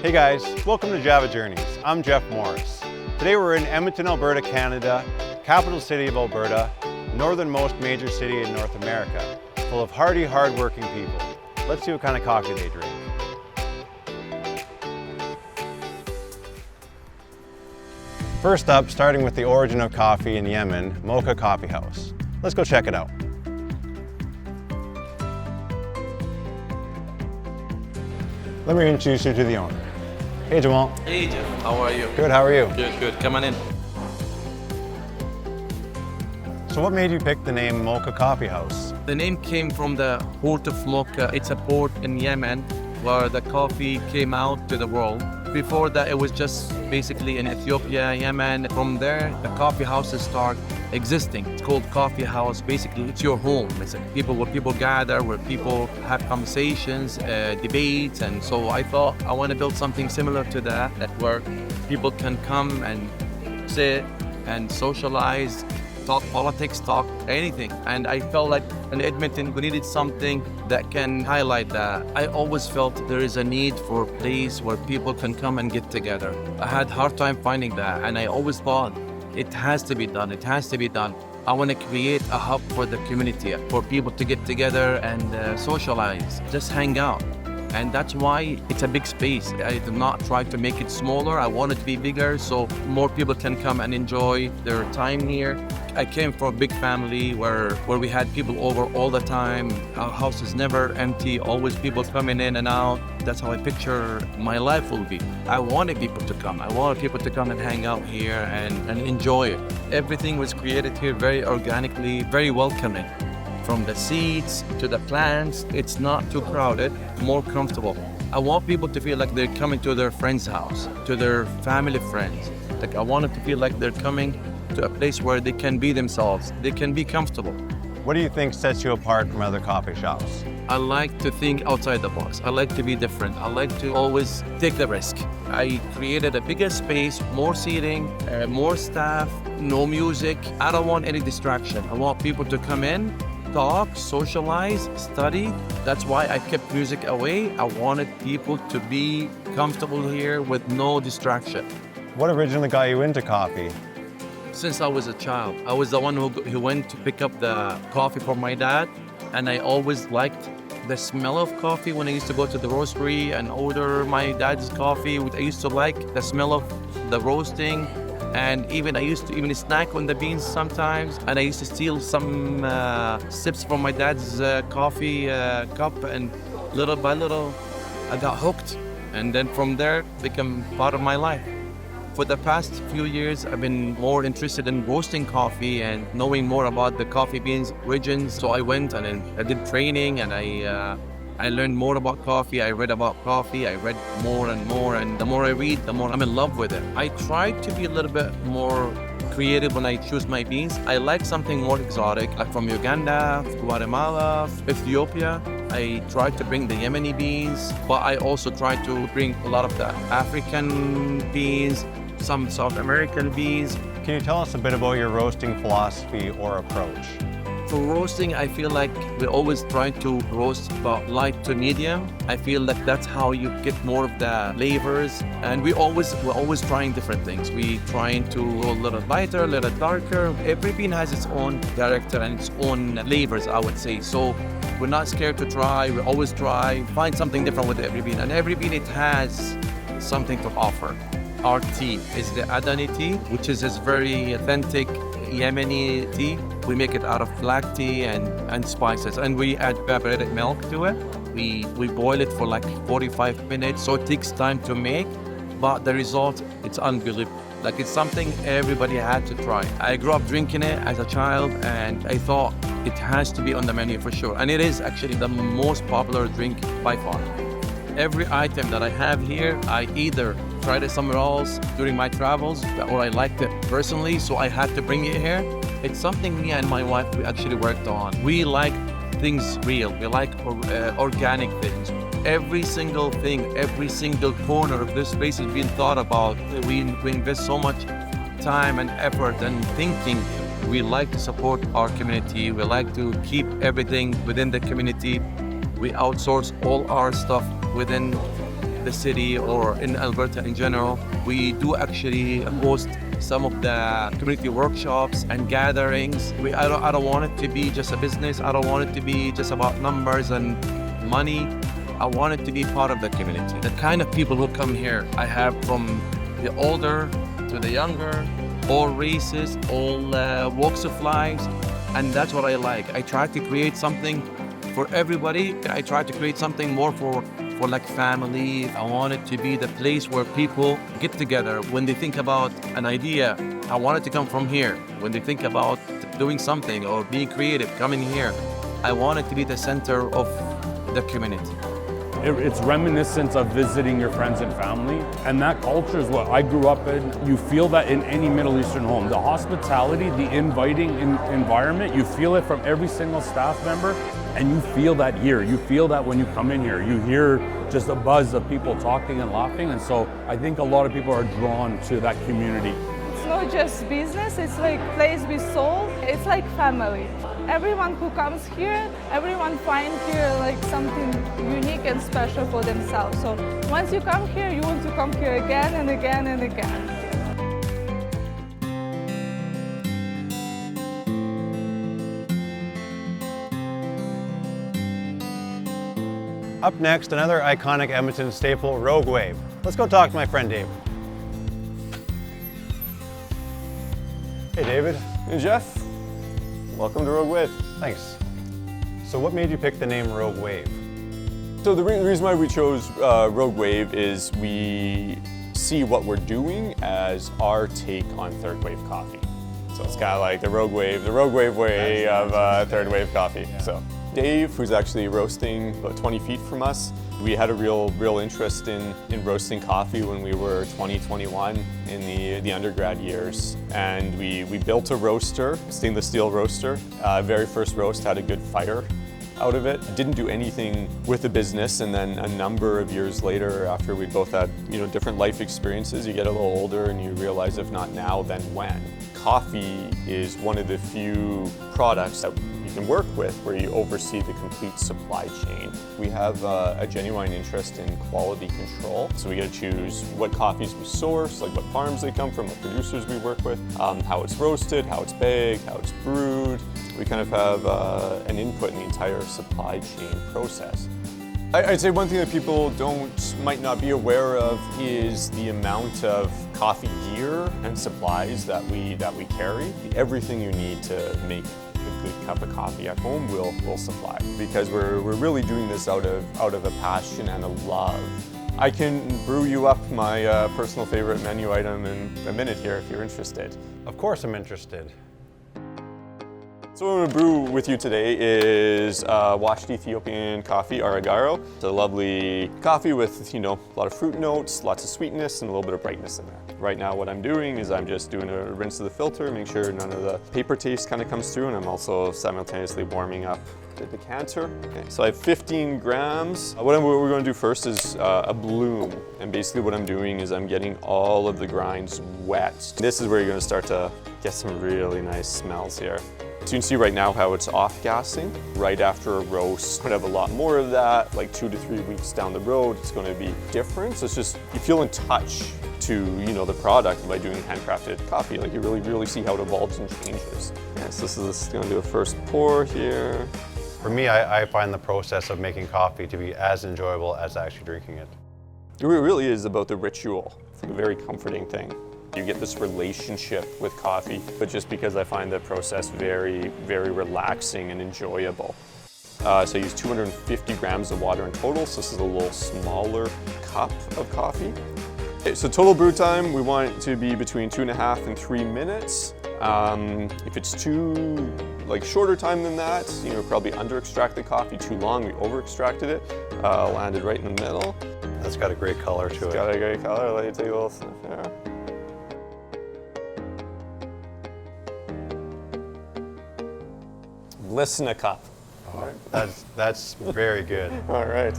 Hey guys, welcome to Java Journeys. I'm Jeff Morris. Today we're in Edmonton, Alberta, Canada, capital city of Alberta, northernmost major city in North America, full of hardy, hard-working people. Let's see what kind of coffee they drink. First up, starting with the origin of coffee in Yemen, Mokha Coffee House. Let's go check it out. Let me introduce you to the owner. Hey Jamal. Hey Jeff, how are you? Good, how are you? Good. Come on in. So what made you pick the name Mokha Coffee House? The name came from the port of Mokha. It's a port in Yemen where the coffee came out to the world. Before that, it was just basically in Ethiopia, Yemen. From there, the coffee houses start existing. It's called coffee house. Basically, it's your home. It's where people gather, where people have conversations, debates. And so I thought I want to build something similar to that where people can come and sit and socialize, talk politics, talk anything. And I felt like in Edmonton, we needed something that can highlight that. I always felt there is a need for a place where people can come and get together. I had a hard time finding that, and I always thought it has to be done. It has to be done. I want to create a hub for the community, for people to get together and socialize, just hang out. And that's why it's a big space. I did not try to make it smaller. I want it to be bigger so more people can come and enjoy their time here. I came from a big family where we had people over all the time. Our house is never empty, always people coming in and out. That's how I picture my life will be. I wanted people to come. I wanted people to come and hang out here and enjoy it. Everything was created here very organically, very welcoming. From the seats to the plants, it's not too crowded, more comfortable. I want people to feel like they're coming to their friend's house, to their family friends. Like I want them to feel like they're coming to a place where they can be themselves, they can be comfortable. What do you think sets you apart from other coffee shops? I like to think outside the box. I like to be different. I like to always take the risk. I created a bigger space, more seating, more staff, no music. I don't want any distraction. I want people to come in, talk, socialize, study. That's why I kept music away. I wanted people to be comfortable here with no distraction. What originally got you into coffee? Since I was a child, I was the one who went to pick up the coffee for my dad, and I always liked the smell of coffee when I used to go to the roastery and order my dad's coffee. I used to like the smell of the roasting, and I used to snack on the beans sometimes, and I used to steal some sips from my dad's coffee cup, and little by little I got hooked, and then from there it became part of my life. For the past few years, I've been more interested in roasting coffee and knowing more about the coffee beans origins. So I went and I did training, and I learned more about coffee. I read about coffee. I read more and more, and the more I read, the more I'm in love with it. I try to be a little bit more creative when I choose my beans. I like something more exotic, like from Uganda, Guatemala, Ethiopia. I try to bring the Yemeni beans, but I also try to bring a lot of the African beans, some South American beans. Can you tell us a bit about your roasting philosophy or approach? For roasting, I feel like we always try to roast about light to medium. I feel like that's how you get more of the flavors. And we're always trying different things. We trying to go a little lighter, a little darker. Every bean has its own character and its own flavors, I would say. So we're not scared to try. We always try, find something different with every bean. And every bean, it has something to offer. Our tea is the Adani tea, which is this very authentic Yemeni tea. We make it out of black tea and spices, and we add evaporated milk to it. We boil it for like 45 minutes, so it takes time to make, but the result, it's unbelievable. Like it's something everybody had to try. I grew up drinking it as a child, and I thought it has to be on the menu for sure. And it is actually the most popular drink by far. Every item that I have here, I either tried it somewhere else during my travels, or I liked it personally, so I had to bring it here. It's something me and my wife, we actually worked on. We like things real. We like organic things. Every single thing, every single corner of this place has been thought about. We invest so much time and effort and thinking. We like to support our community. We like to keep everything within the community. We outsource all our stuff within the city or in Alberta in general. We do actually host some of the community workshops and gatherings. I don't want it to be just a business. I don't want it to be just about numbers and money. I want it to be part of the community. The kind of people who come here, I have from the older to the younger, all races, all walks of lives, and that's what I like. I try to create something for everybody. I try to create something more for like family. I want it to be the place where people get together. When they think about an idea, I want it to come from here. When they think about doing something or being creative, coming here, I want it to be the center of the community. It's reminiscent of visiting your friends and family, and that culture is what I grew up in. You feel that in any Middle Eastern home. The hospitality, the inviting environment, you feel it from every single staff member, and you feel that here. You feel that when you come in here. You hear just a buzz of people talking and laughing, and so I think a lot of people are drawn to that community. It's not just business, it's like place with soul. It's like family. Everyone who comes here, everyone finds here like something unique and special for themselves. So once you come here, you want to come here again and again and again. Up next, another iconic Edmonton staple, Rogue Wave. Let's go talk to my friend David. Hey David. Hey Jeff, welcome to Rogue Wave. Thanks. So what made you pick the name Rogue Wave? So the reason why we chose Rogue Wave is we see what we're doing as our take on third wave coffee. So it's kind of like the Rogue Wave way of third wave coffee. Yeah. So Dave, who's actually roasting about 20 feet from us, we had a real interest in roasting coffee when we were 20, 21 in the undergrad years. And we built a roaster, stainless steel roaster. Very first roast had a good fire out of it. Didn't do anything with the business, and then a number of years later, after we both had different life experiences, you get a little older and you realize if not now, then when. Coffee is one of the few products that you can work with where you oversee the complete supply chain. We have a genuine interest in quality control, so we get to choose what coffees we source, like what farms they come from, what producers we work with, how it's roasted, how it's bagged, how it's brewed. We kind of have an input in the entire supply chain process. I'd say one thing that people might not be aware of is the amount of coffee gear and supplies that we carry. Everything you need to make a good cup of coffee at home we'll supply, because we're really doing this out of a passion and a love. I can brew you up my personal favorite menu item in a minute here if you're interested. Of course I'm interested. So what I'm going to brew with you today is washed Ethiopian coffee, Aragaro. It's a lovely coffee with, a lot of fruit notes, lots of sweetness, and a little bit of brightness in there. Right now what I'm doing is I'm just doing a rinse of the filter, make sure none of the paper taste kind of comes through, and I'm also simultaneously warming up the decanter. Okay, so I have 15 grams. What we're going to do first is a bloom. And basically what I'm doing is I'm getting all of the grinds wet. This is where you're going to start to get some really nice smells here. So you can see right now how it's off-gassing. Right after a roast, we're going to have a lot more of that, like 2 to 3 weeks down the road, it's going to be different. So it's just, you feel in touch to, the product by doing handcrafted coffee. Like you really see how it evolves and changes. Yeah, so this is going to do a first pour here. For me, I find the process of making coffee to be as enjoyable as actually drinking it. It really is about the ritual. It's like a very comforting thing. You get this relationship with coffee, but just because I find the process very relaxing and enjoyable. So I use 250 grams of water in total, so this is a little smaller cup of coffee. Okay, so total brew time, we want it to be between 2.5 and 3 minutes. If it's too shorter time than that, probably under-extract the coffee. Too long, we over-extracted it. Landed right in the middle. That's got a great color to it. It's got a great color. Let you take a little sniff there. Listen a cup. Oh, that's very good. All right.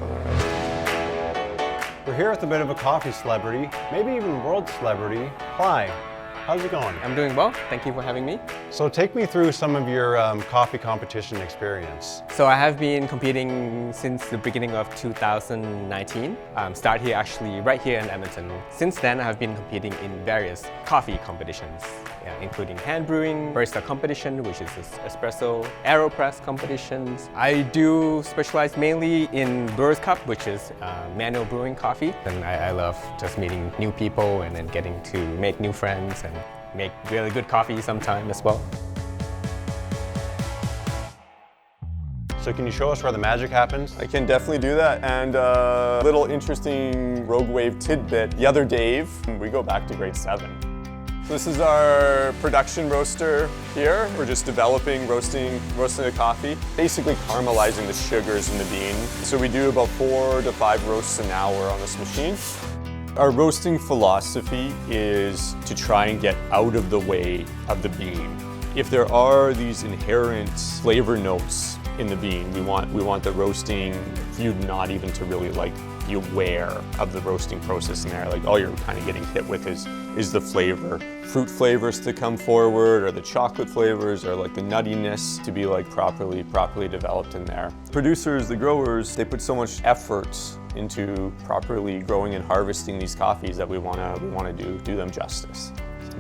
We're here with a bit of a coffee celebrity, maybe even world celebrity, Ply. How's it going? I'm doing well. Thank you for having me. So take me through some of your coffee competition experience. So I have been competing since the beginning of 2019. Start here actually right here in Edmonton. Since then, I have been competing in various coffee competitions, including hand brewing, barista competition, which is espresso, AeroPress competitions. I do specialize mainly in Brewer's Cup, which is manual brewing coffee. And I love just meeting new people and then getting to make new friends and make really good coffee sometime as well. So can you show us where the magic happens? I can definitely do that. And a little interesting Rogue Wave tidbit. The other Dave, we go back to grade 7. So this is our production roaster here. We're just developing, roasting the coffee, basically caramelizing the sugars in the bean. So we do about 4 to 5 roasts an hour on this machine. Our roasting philosophy is to try and get out of the way of the bean. If there are these inherent flavor notes in the bean, we want the roasting for you not even to really be aware of the roasting process in there. Like all you're kind of getting hit with is the flavor. Fruit flavors to come forward, or the chocolate flavors, or like the nuttiness to be properly developed in there. Producers, the growers, they put so much effort into properly growing and harvesting these coffees that we want to do them justice.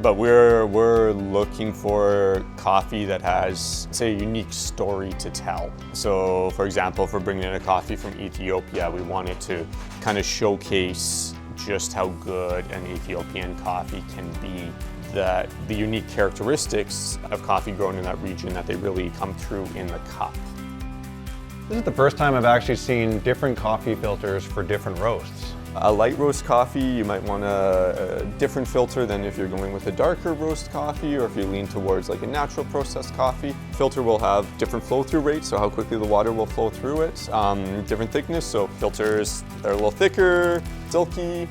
But we're looking for coffee that has, say, a unique story to tell. So, for example, if we're bringing in a coffee from Ethiopia, we want it to kind of showcase just how good an Ethiopian coffee can be. The unique characteristics of coffee grown in that region, that they really come through in the cup. This is the first time I've actually seen different coffee filters for different roasts. A light roast coffee, you might want a different filter than if you're going with a darker roast coffee, or if you lean towards like a natural processed coffee. Filter will have different flow through rates, so how quickly the water will flow through it. Different thickness, so filters that are a little thicker, silky.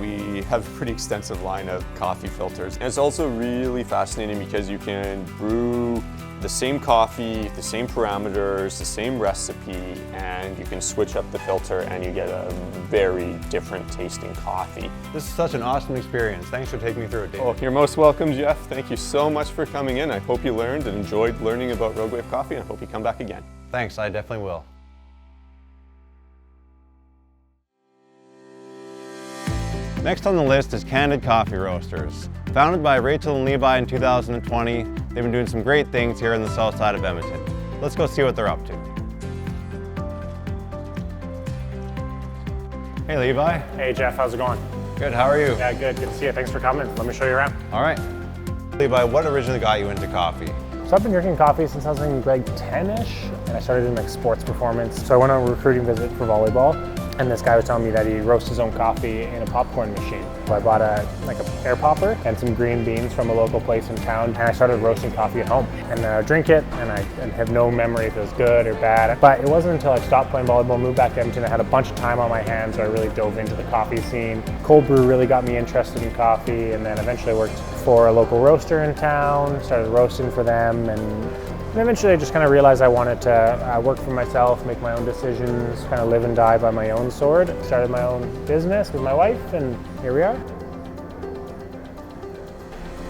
We have a pretty extensive line of coffee filters. And it's also really fascinating because you can brew the same coffee, the same parameters, the same recipe, and you can switch up the filter and you get a very different tasting coffee. This is such an awesome experience. Thanks for taking me through it, Dave. Oh, you're most welcome, Jeff. Thank you so much for coming in. I hope you learned and enjoyed learning about Rogue Wave Coffee, and I hope you come back again. Thanks, I definitely will. Next on the list is Candid Coffee Roasters. Founded by Rachel and Levi in 2020, they've been doing some great things here in the south side of Edmonton. Let's go see what they're up to. Hey Levi. Hey Jeff, how's it going? Good, how are you? Yeah, good to see you. Thanks for coming. Let me show you around. All right. Levi, what originally got you into coffee? So I've been drinking coffee since I was in grade 10-ish, and I started in like sports performance. So I went on a recruiting visit for volleyball, and this guy was telling me that he roasts his own coffee in a popcorn machine. So I bought an air popper and some green beans from a local place in town, and I started roasting coffee at home. And I drink it, and I have no memory if it was good or bad. But it wasn't until I stopped playing volleyball, moved back to Edmonton, I had a bunch of time on my hands, so I really dove into the coffee scene. Cold brew really got me interested in coffee, and then eventually I worked for a local roaster in town, started roasting for them, and eventually I just kind of realized I wanted to work for myself, make my own decisions, kind of live and die by my own sword. Started my own business with my wife, and here we are.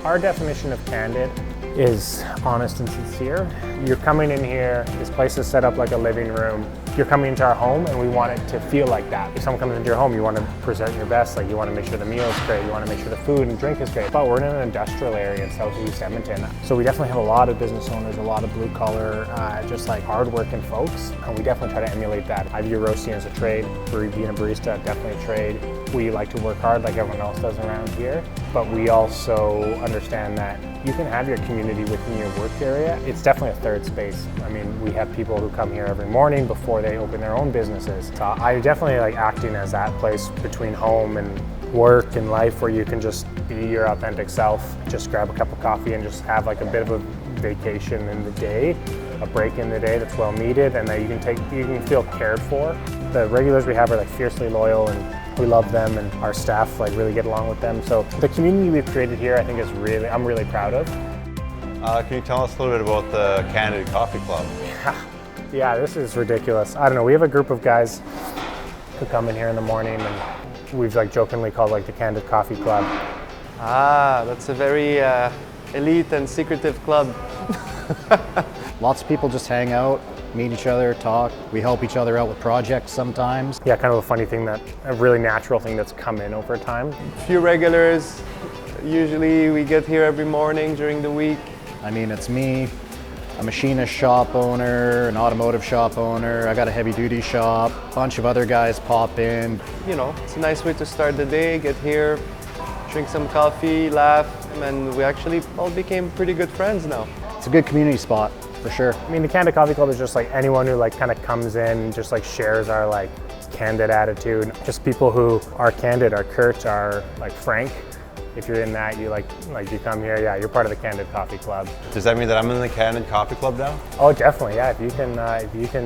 Our definition of candid is honest and sincere. You're coming in here, this place is set up like a living room. You're coming into our home, and we want it to feel like that. If someone comes into your home, you want to present your best, like you want to make sure the meal is great, you want to make sure the food and drink is great. But we're in an industrial area in southeast Edmonton, so we definitely have a lot of business owners, a lot of blue collar, just like hardworking folks, and we definitely try to emulate that. I view roasting as a trade, being a barista, definitely a trade. We like to work hard like everyone else does around here, but we also understand that you can have your community within your work area. It's definitely a third space. I mean, we have people who come here every morning before they open their own businesses. So I definitely like acting as that place between home and work and life, where you can just be your authentic self, just grab a cup of coffee and just have like a bit of a vacation in the day, a break in the day that's well needed, and that you can feel cared for. The regulars we have are like fiercely loyal, and we love them, and our staff like really get along with them. So the community we've created here, I think I'm really proud of. Can you tell us a little bit about the Candid Coffee Club? Yeah, this is ridiculous. I don't know, we have a group of guys who come in here in the morning, and we've like jokingly called like the Candid Coffee Club. Ah, that's a very elite and secretive club. Lots of people just hang out, meet each other, talk. We help each other out with projects sometimes. Yeah, kind of a funny thing, a really natural thing that's come in over time. Few regulars. Usually we get here every morning during the week. I mean, it's me, a machinist shop owner, an automotive shop owner, I got a heavy duty shop, a bunch of other guys pop in. You know, it's a nice way to start the day, get here, drink some coffee, laugh, and we actually all became pretty good friends now. It's a good community spot, for sure. I mean, the Candid Coffee Club is just like anyone who like kind of comes in, just like shares our like candid attitude. Just people who are candid, are curt, are like frank. If you're in that, you you come here, yeah, you're part of the Candid Coffee Club. Does that mean that I'm in the Candid Coffee Club now? Oh, definitely, yeah. If you can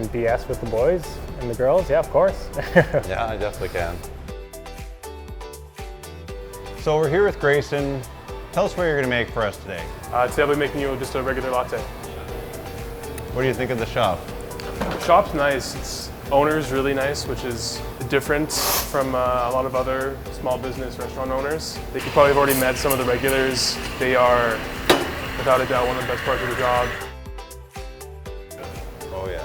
BS with the boys and the girls, yeah, of course. Yeah, I definitely can. So we're here with Grayson. Tell us what you're going to make for us today. Today I'll be making you just a regular latte. What do you think of the shop? The shop's nice. Its owner's really nice, which is different from a lot of other small business restaurant owners. You probably have already met some of the regulars. They are, without a doubt, one of the best parts of the job. Oh yeah.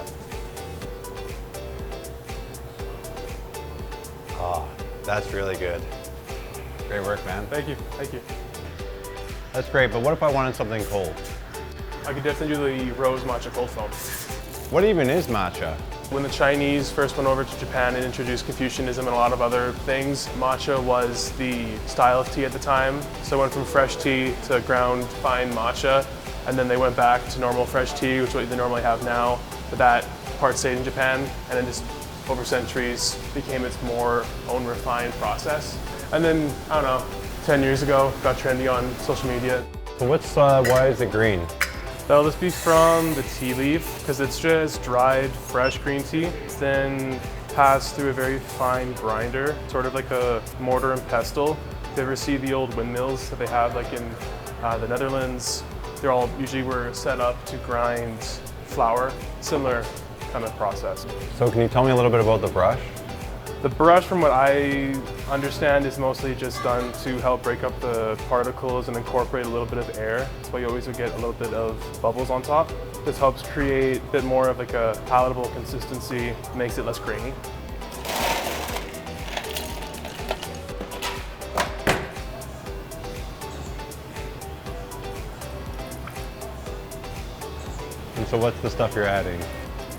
Oh, that's really good. Great work, man. Thank you, thank you. That's great, but what if I wanted something cold? I could definitely do the rose matcha cold foam. What even is matcha? When the Chinese first went over to Japan and introduced Confucianism and a lot of other things, matcha was the style of tea at the time. So it went from fresh tea to ground fine matcha, and then they went back to normal fresh tea, which is what they normally have now. But that part stayed in Japan, and then just over centuries became its more own refined process. And then, I don't know, 10 years ago, got trendy on social media. So why is it green? That'll just be from the tea leaf, because it's just dried, fresh green tea. It's then passed through a very fine grinder, sort of like a mortar and pestle. If you ever see the old windmills that they have like in the Netherlands, they're all usually were set up to grind flour, similar kind of process. So can you tell me a little bit about the brush? The brush, from what I understand, is mostly just done to help break up the particles and incorporate a little bit of air. That's why you always would get a little bit of bubbles on top. This helps create a bit more of like a palatable consistency, makes it less grainy. And so what's the stuff you're adding?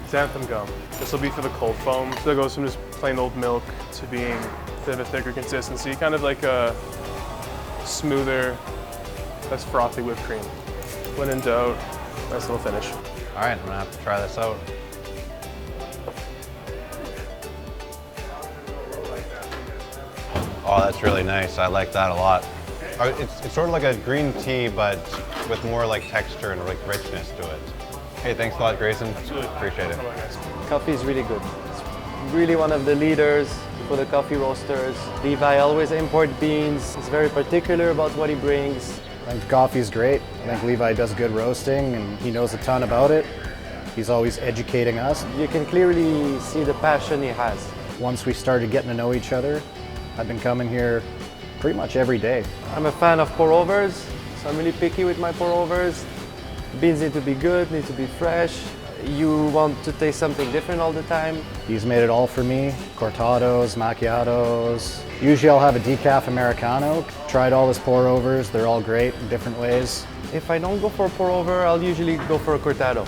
Xanthan gum. This will be for the cold foam. So it goes from just plain old milk to being a bit of a thicker consistency, kind of like a smoother, less frothy whipped cream. When in doubt, nice little finish. All right, I'm gonna have to try this out. Oh, that's really nice. I like that a lot. It's sort of like a green tea, but with more like texture and like richness to it. Hey, thanks a lot, Grayson. Absolutely. Appreciate it. Coffee is really good. It's really one of the leaders for the coffee roasters. Levi always import beans. He's very particular about what he brings. I think the coffee's great. I think Levi does good roasting and he knows a ton about it. He's always educating us. You can clearly see the passion he has. Once we started getting to know each other, I've been coming here pretty much every day. I'm a fan of pour-overs, so I'm really picky with my pour-overs. Beans need to be good, need to be fresh. You want to taste something different all the time. He's made it all for me. Cortados, macchiatos. Usually I'll have a decaf Americano. Tried all his pour-overs, they're all great in different ways. If I don't go for a pour-over, I'll usually go for a cortado.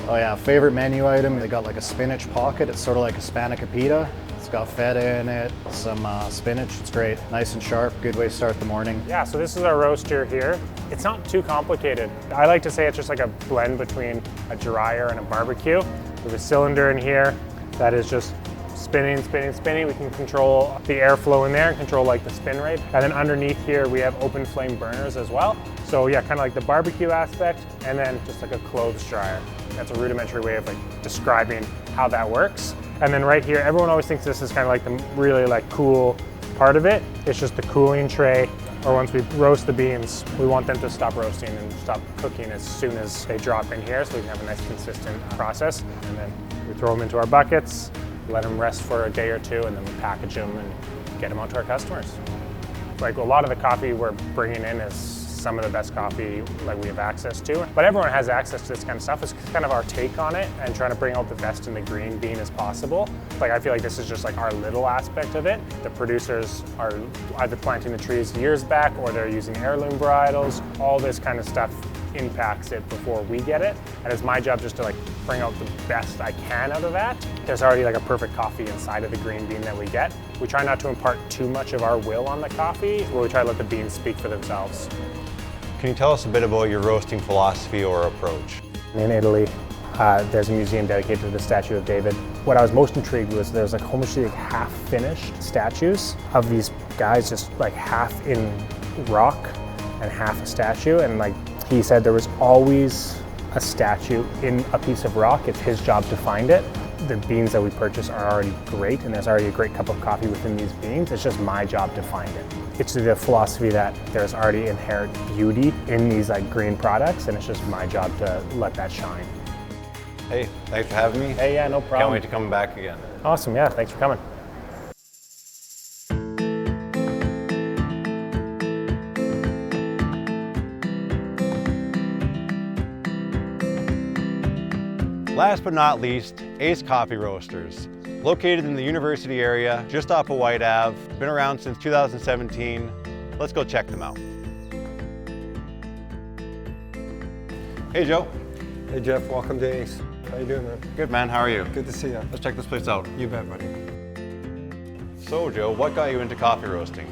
Oh yeah, favorite menu item, they got like a spinach pocket. It's sort of like Hispanic pita. It's got feta in it, some spinach, it's great. Nice and sharp, good way to start the morning. Yeah, so this is our roaster here. It's not too complicated. I like to say it's just like a blend between a dryer and a barbecue. We have a cylinder in here that is just spinning, spinning, spinning. We can control the airflow in there and control like the spin rate. And then underneath here, we have open flame burners as well. So yeah, kind of like the barbecue aspect, and then just like a clothes dryer. That's a rudimentary way of like describing how that works. And then right here, everyone always thinks this is kind of like the really like cool part of it. It's just the cooling tray, or once we roast the beans, we want them to stop roasting and stop cooking as soon as they drop in here so we can have a nice consistent process. And then we throw them into our buckets, let them rest for a day or two, and then we package them and get them out to our customers. Like a lot of the coffee we're bringing in is some of the best coffee like we have access to. But everyone has access to this kind of stuff. It's kind of our take on it and trying to bring out the best in the green bean as possible. Like I feel like this is just like our little aspect of it. The producers are either planting the trees years back or they're using heirloom varietals. All this kind of stuff impacts it before we get it. And it's my job just to like bring out the best I can out of that. There's already like a perfect coffee inside of the green bean that we get. We try not to impart too much of our will on the coffee, but we try to let the beans speak for themselves. Can you tell us a bit about your roasting philosophy or approach? In Italy, there's a museum dedicated to the statue of David. What I was most intrigued was there's like almost like half-finished statues of these guys just like half in rock and half a statue. And like he said, there was always a statue in a piece of rock. It's his job to find it. The beans that we purchase are already great, and there's already a great cup of coffee within these beans. It's just my job to find it. It's the philosophy that there's already inherent beauty in these like green products, and it's just my job to let that shine. Hey, thanks for having me. Hey, yeah, no problem. Can't wait to come back again. Awesome, yeah, thanks for coming. Last but not least, Ace Coffee Roasters. Located in the university area, just off of White Ave. Been around since 2017. Let's go check them out. Hey Joe. Hey Jeff, welcome to Ace. How you doing, man? Good man, how are you? Good to see you. Let's check this place out. You bet, buddy. So Joe, what got you into coffee roasting?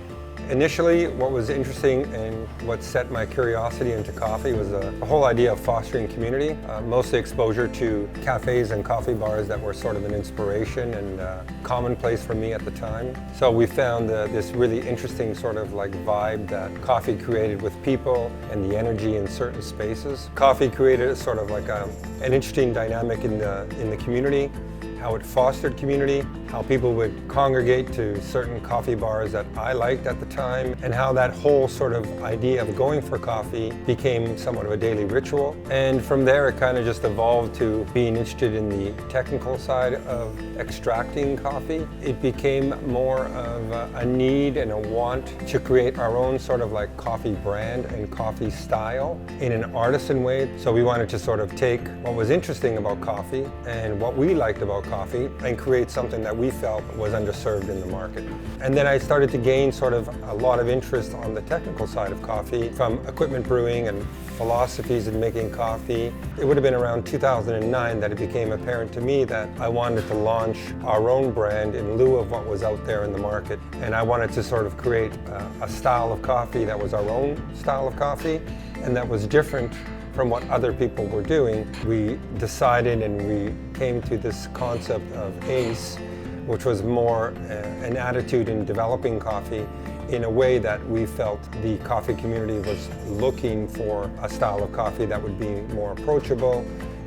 Initially, what was interesting and what set my curiosity into coffee was the whole idea of fostering community, mostly exposure to cafes and coffee bars that were sort of an inspiration and commonplace for me at the time. So we found this really interesting sort of like vibe that coffee created with people and the energy in certain spaces. Coffee created sort of like an interesting dynamic in the community, how it fostered community, how people would congregate to certain coffee bars that I liked at the time, and how that whole sort of idea of going for coffee became somewhat of a daily ritual. And from there, it kind of just evolved to being interested in the technical side of extracting coffee. It became more of a need and a want to create our own sort of like coffee brand and coffee style in an artisan way. So we wanted to sort of take what was interesting about coffee and what we liked about coffee and create something that we felt was underserved in the market. And then I started to gain sort of a lot of interest on the technical side of coffee, from equipment brewing and philosophies in making coffee. It would have been around 2009 that it became apparent to me that I wanted to launch our own brand in lieu of what was out there in the market. And I wanted to sort of create a style of coffee that was our own style of coffee and that was different from what other people were doing. We decided and we came to this concept of ACE, which was more an attitude in developing coffee in a way that we felt the coffee community was looking for a style of coffee that would be more approachable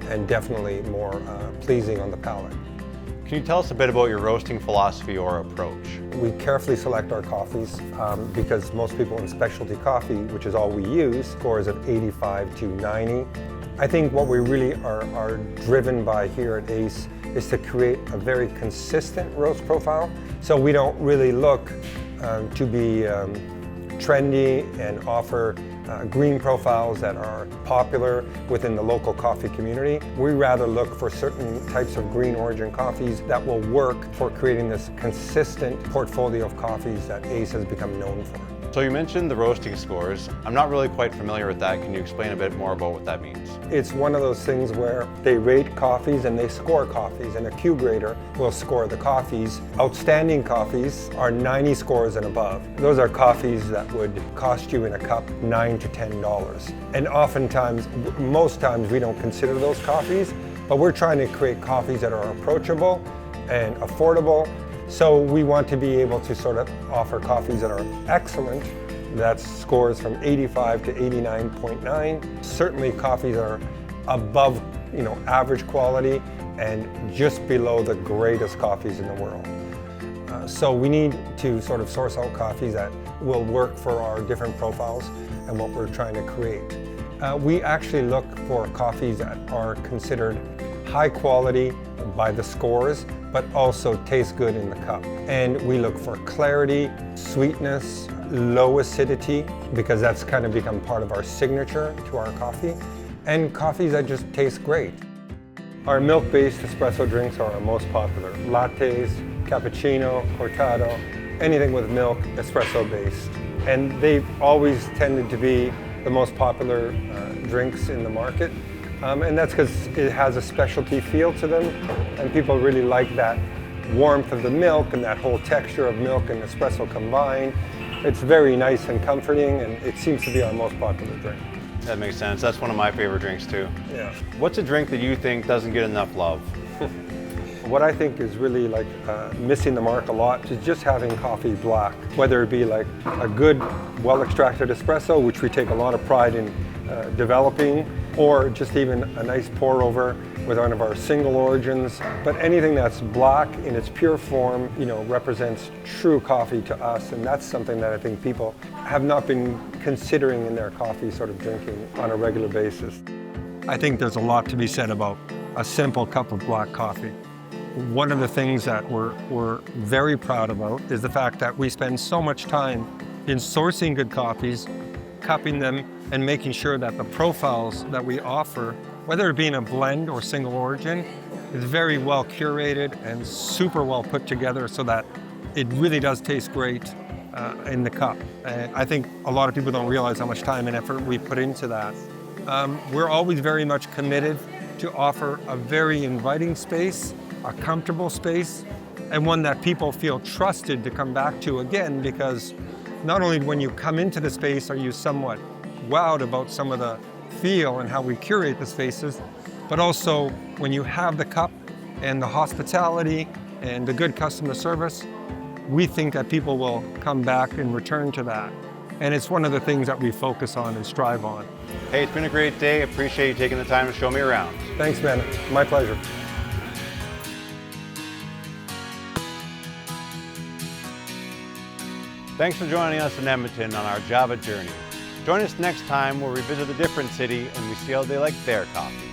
and definitely more pleasing on the palate. Can you tell us a bit about your roasting philosophy or approach? We carefully select our coffees because most people in specialty coffee, which is all we use, scores of 85 to 90. I think what we really are driven by here at ACE is to create a very consistent roast profile. So we don't really look to be trendy and offer green profiles that are popular within the local coffee community. We rather look for certain types of green origin coffees that will work for creating this consistent portfolio of coffees that ACE has become known for. So you mentioned the roasting scores. I'm not really quite familiar with that. Can you explain a bit more about what that means? It's one of those things where they rate coffees and they score coffees, and a Q grader will score the coffees. Outstanding coffees are 90 scores and above. Those are coffees that would cost you in a cup $9 to $10. And oftentimes, most times we don't consider those coffees, but we're trying to create coffees that are approachable and affordable. So we want to be able to sort of offer coffees that are excellent. That's scores from 85 to 89.9. Certainly coffees that are above, average quality and just below the greatest coffees in the world. So we need to sort of source out coffees that will work for our different profiles and what we're trying to create. We actually look for coffees that are considered high quality by the scores, but also taste good in the cup. And we look for clarity, sweetness, low acidity, because that's kind of become part of our signature to our coffee, and coffees that just taste great. Our milk-based espresso drinks are our most popular. Lattes, cappuccino, cortado, anything with milk, espresso-based. And they've always tended to be the most popular drinks in the market. And that's because it has a specialty feel to them, and people really like that warmth of the milk and that whole texture of milk and espresso combined. It's very nice and comforting, and it seems to be our most popular drink. That makes sense. That's one of my favorite drinks too. Yeah. What's a drink that you think doesn't get enough love? What I think is really like missing the mark a lot is just having coffee black, whether it be like a good, well-extracted espresso, which we take a lot of pride in developing, or just even a nice pour over with one of our single origins. But anything that's black in its pure form, you know, represents true coffee to us, and that's something that I think people have not been considering in their coffee sort of drinking on a regular basis. I think there's a lot to be said about a simple cup of black coffee. One of the things that we're very proud about is the fact that we spend so much time in sourcing good coffees, cupping them, and making sure that the profiles that we offer, whether it be in a blend or single origin, is very well curated and super well put together so that it really does taste great in the cup. And I think a lot of people don't realize how much time and effort we put into that. We're always very much committed to offer a very inviting space, a comfortable space, and one that people feel trusted to come back to again, because not only when you come into the space are you somewhat wowed about some of the feel and how we curate the spaces, but also when you have the cup and the hospitality and the good customer service, we think that people will come back and return to that. And it's one of the things that we focus on and strive on. Hey, it's been a great day. Appreciate you taking the time to show me around. Thanks, man. My pleasure. Thanks for joining us in Edmonton on our Java journey. Join us next time where we visit a different city and we see how they like their coffee.